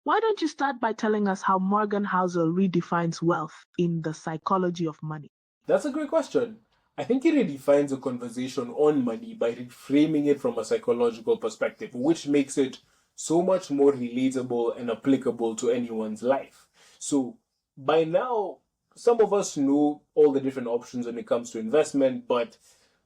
Why don't you start by telling us how Morgan Housel redefines wealth in The Psychology of Money? That's a great question. I think it redefines a conversation on money by reframing it from a psychological perspective, which makes it so much more relatable and applicable to anyone's life. So, by now, some of us know all the different options when it comes to investment, but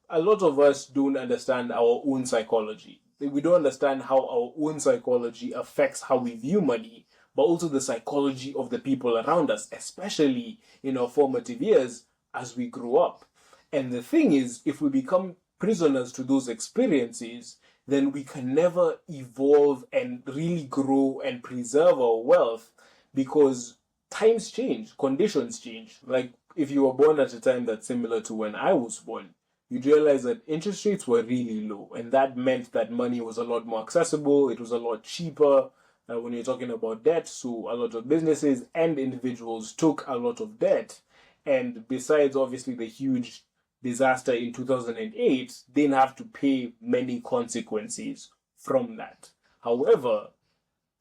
a lot of us don't understand our own psychology. We don't understand how our own psychology affects how we view money, but also the psychology of the people around us, especially in our formative years as we grow up. And the thing is, if we become prisoners to those experiences, then we can never evolve and really grow and preserve our wealth because times change, conditions change. Like if you were born at a time that's similar to when I was born, you'd realize that interest rates were really low, and that meant that money was a lot more accessible, it was a lot cheaper when you're talking about debt. So, a lot of businesses and individuals took a lot of debt, and besides, obviously, the huge disaster in 2008, they didn't have to pay many consequences from that. However,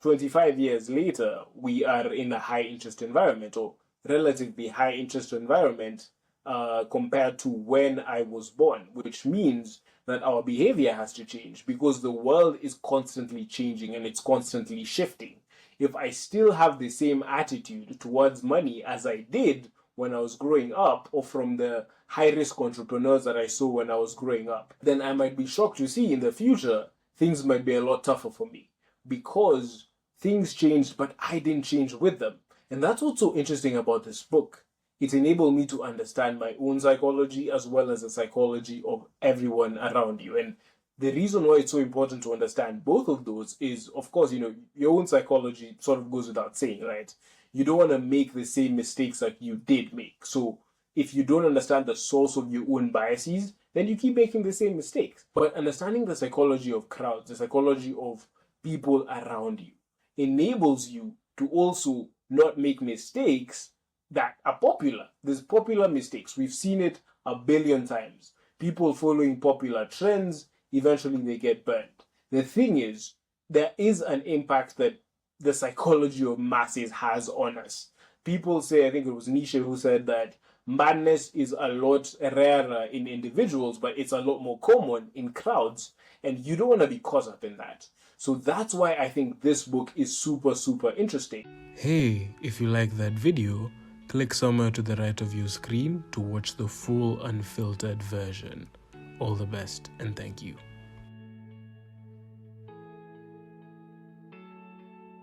25 years later, we are in a high interest environment or relatively high interest environment compared to when I was born, which means that our behavior has to change because the world is constantly changing and it's constantly shifting. If I still have the same attitude towards money as I did when I was growing up, or from the high risk entrepreneurs that I saw when I was growing up, then I might be shocked to see in the future things might be a lot tougher for me because things changed, but I didn't change with them. And that's what's so interesting about this book. It enabled me to understand my own psychology as well as the psychology of everyone around you. And the reason why it's so important to understand both of those is, of course, your own psychology sort of goes without saying, right? You don't want to make the same mistakes that you did make. So if you don't understand the source of your own biases, then you keep making the same mistakes. But understanding the psychology of crowds, the psychology of people around you, enables you to also not make mistakes that are popular. There's popular mistakes. We've seen it a billion times. People following popular trends, eventually they get burned. The thing is, there is an impact that the psychology of masses has on us. People say, I think it was Nietzsche who said that madness is a lot rarer in individuals, but it's a lot more common in crowds, and you don't want to be caught up in that. So that's why I think this book is super, super interesting. Hey, if you like that video, click somewhere to the right of your screen to watch the full unfiltered version. All the best and thank you.